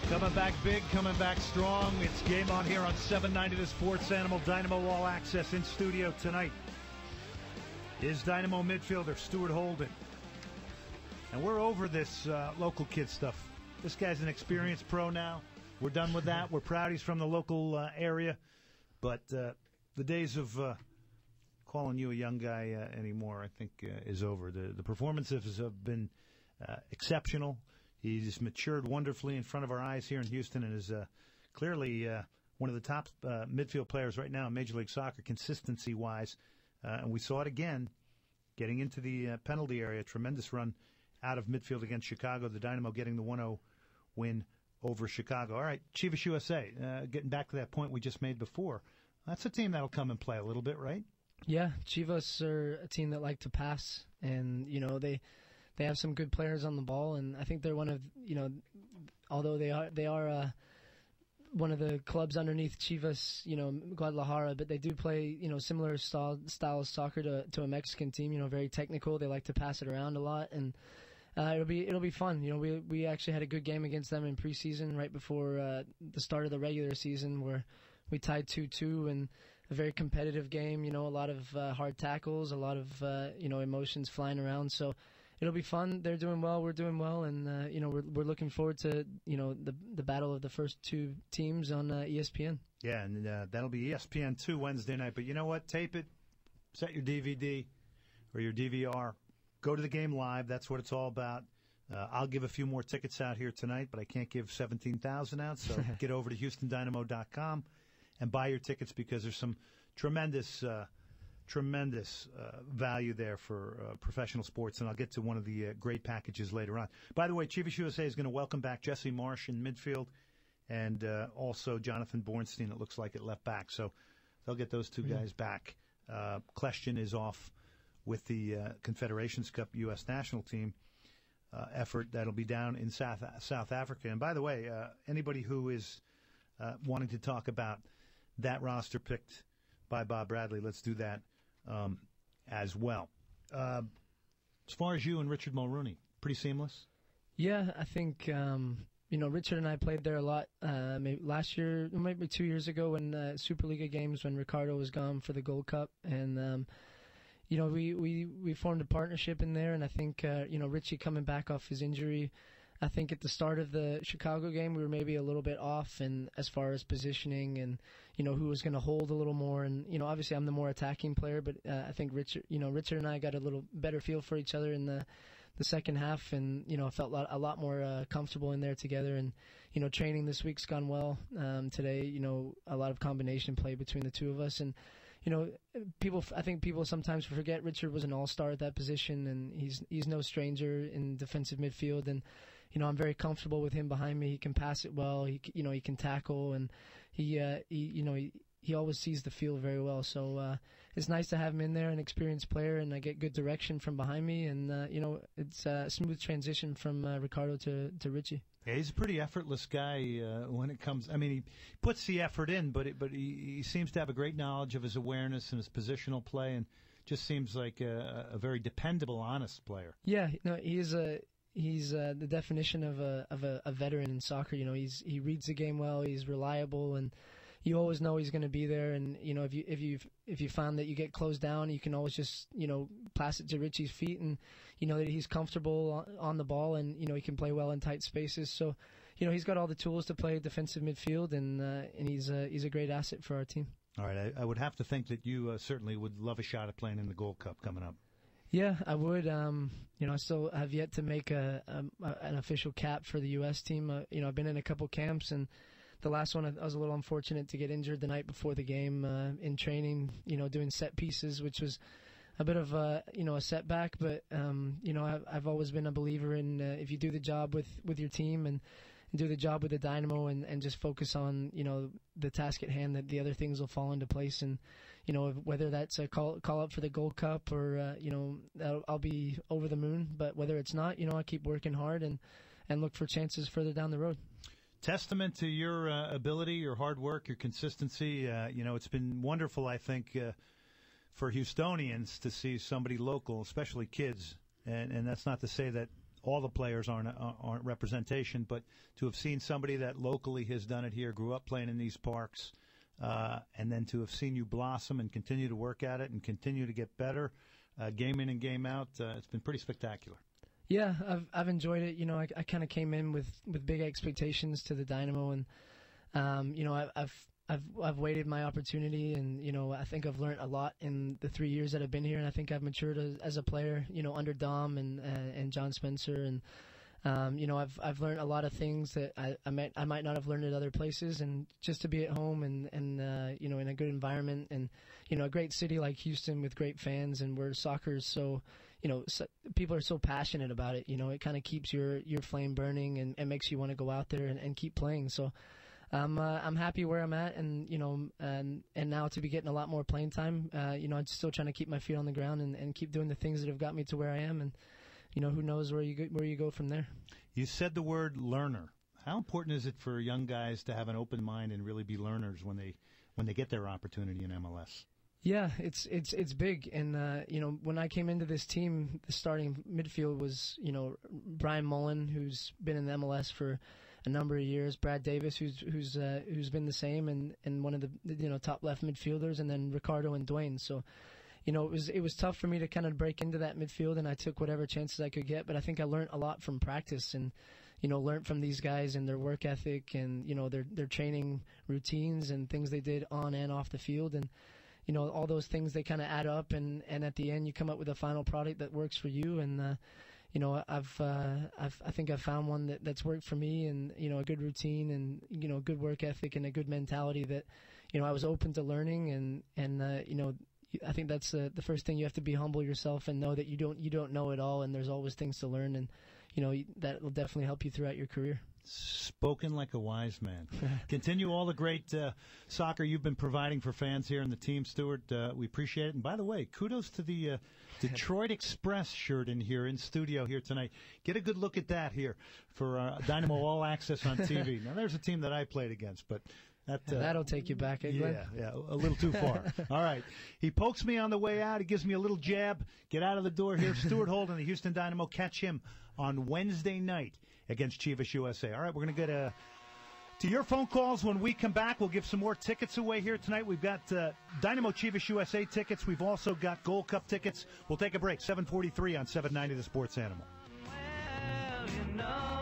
Coming back big, coming back strong. It's game on here on 790 The Sports Animal. Dynamo All Access in studio tonight is Dynamo midfielder Stuart Holden. And we're over this local kid stuff. This guy's an experienced pro now. We're done with that. We're proud he's from the local area. But the days of calling you a young guy anymore, I think, is over. The performances have been exceptional. He's matured wonderfully in front of our eyes here in Houston and is clearly one of the top midfield players right now in Major League Soccer, consistency-wise. And we saw it again, getting into the penalty area. Tremendous run out of midfield against Chicago. The Dynamo getting the 1-0 win over Chicago. All right, Chivas USA, getting back to that point we just made before. That's a team that'll come and play a little bit, right? Yeah, Chivas are a team that like to pass, and, you know, they have some good players on the ball, and I think they're one of, you know, although they are one of the clubs underneath Chivas, you know, Guadalajara, but they do play, you know, similar style of soccer to a Mexican team. You know, very technical. They like to pass it around a lot, and it'll be fun. You know, we actually had a good game against them in preseason right before the start of the regular season, where we tied 2-2, and a very competitive game. You know, a lot of hard tackles, a lot of you know, emotions flying around. So it'll be fun. They're doing well. We're doing well, and you know, we're looking forward to, you know, the battle of the first two teams on ESPN. Yeah, and that'll be ESPN2 Wednesday night. But you know what? Tape it, set your DVD or your DVR, go to the game live. That's what it's all about. I'll give a few more tickets out here tonight, but I can't give 17,000 out. So get over to HoustonDynamo.com and buy your tickets, because there's some tremendous value there for professional sports, and I'll get to one of the great packages later on. By the way, Chivas USA is going to welcome back Jesse Marsh in midfield, and also Jonathan Bornstein, it looks like, at left back. So they'll get those two guys back. Kleshtin is off with the Confederations Cup U.S. national team effort that'll be down in South Africa. And by the way, anybody who is wanting to talk about that roster picked by Bob Bradley, let's do that as well. As far as you and Richard Mulrooney, pretty seamless? Yeah, I think, you know, Richard and I played there a lot maybe last year, maybe 2 years ago, when Superliga games, when Ricardo was gone for the Gold Cup. And, you know, we formed a partnership in there, and I think, you know, Richie coming back off his injury, I think at the start of the Chicago game, we were maybe a little bit off, and as far as positioning and, you know, who was going to hold a little more. And, you know, obviously I'm the more attacking player, but I think Richard and I got a little better feel for each other in the second half, and, you know, I felt a lot more comfortable in there together. And, you know, training this week's gone well. Today, you know, a lot of combination play between the two of us. And, you know, I think people sometimes forget Richard was an all-star at that position, and he's no stranger in defensive midfield. And, you know, I'm very comfortable with him behind me. He can pass it well. He can tackle, and he always sees the field very well. So it's nice to have him in there, an experienced player, and I get good direction from behind me. And you know, it's a smooth transition from Ricardo to Richie. Yeah, he's a pretty effortless guy when it comes. I mean, he puts the effort in, but he seems to have a great knowledge of his awareness and his positional play, and just seems like a very dependable, honest player. Yeah, no, he's the definition of a veteran in soccer. You know, he reads the game well. He's reliable, and you always know he's going to be there. And, you know, if you find that you get closed down, you can always just, you know, pass it to Richie's feet, and, you know, that he's comfortable on the ball, and, you know, he can play well in tight spaces. So, you know, he's got all the tools to play defensive midfield, and he's a great asset for our team. All right, I would have to think that you certainly would love a shot at playing in the Gold Cup coming up. Yeah, I would. You know, I still have yet to make an official cap for the U.S. team. You know, I've been in a couple camps, and the last one I was a little unfortunate to get injured the night before the game in training, you know, doing set pieces, which was a bit of a setback. But, you know, I've always been a believer in if you do the job with your team and do the job with the Dynamo and just focus on, you know, the task at hand, that the other things will fall into place. And, you know, whether that's a call up for the Gold Cup or, you know, I'll be over the moon. But whether it's not, you know, I keep working hard and look for chances further down the road. Testament to your ability, your hard work, your consistency. You know, it's been wonderful, I think, for Houstonians to see somebody local, especially kids. And that's not to say that all the players aren't representation, but to have seen somebody that locally has done it here, grew up playing in these parks, and then to have seen you blossom and continue to work at it and continue to get better, game in and game out, it's been pretty spectacular. Yeah, I've enjoyed it. I kind of came in with big expectations to the Dynamo, and I've waited my opportunity, and I think I've learned a lot in the 3 years that I've been here, and I think I've matured as a player. Under Dom and John Spencer, and I've learned a lot of things that I might not have learned at other places, and just to be at home and in a good environment, and a great city like Houston with great fans, and where soccer is so. People are so passionate about it. It kind of keeps your flame burning and makes you want to go out there and keep playing. So I'm happy where I'm at, and and now to be getting a lot more playing time. I'm still trying to keep my feet on the ground and keep doing the things that have got me to where I am, and who knows where you go from there. You said the word learner. How important is it for young guys to have an open mind and really be learners when they get their opportunity in MLS? Yeah, it's big, and when I came into this team, the starting midfield was Brian Mullen, who's been in the MLS for a number of years, Brad Davis, who's been the same, and one of the top left midfielders, and then Ricardo and Dwayne. So it was tough for me to kind of break into that midfield, and I took whatever chances I could get. But I think I learned a lot from practice, and learned from these guys and their work ethic, and their training routines and things they did on and off the field, and all those things, they kind of add up, and at the end you come up with a final product that works for you. And I think I've found one that's worked for me, and a good routine, and good work ethic, and a good mentality that I was open to learning, and I think that's the first thing. You have to be humble yourself and know that you don't know it all, and there's always things to learn, and that will definitely help you throughout your career. Spoken like a wise man. Continue all the great soccer you've been providing for fans here in the team, Stuart. We appreciate it. And by the way, kudos to the Detroit Express shirt in studio here tonight. Get a good look at that here for Dynamo All Access on TV. Now, there's a team that I played against, but that'll take you back, Glenn. Yeah, a little too far. All right. He pokes me on the way out. He gives me a little jab. Get out of the door here. Stuart Holden, the Houston Dynamo. Catch him on Wednesday night against Chivas USA. All right, we're going to get to your phone calls when we come back. We'll give some more tickets away here tonight. We've got Dynamo Chivas USA tickets. We've also got Gold Cup tickets. We'll take a break. 7:43 on 790 The Sports Animal. Well,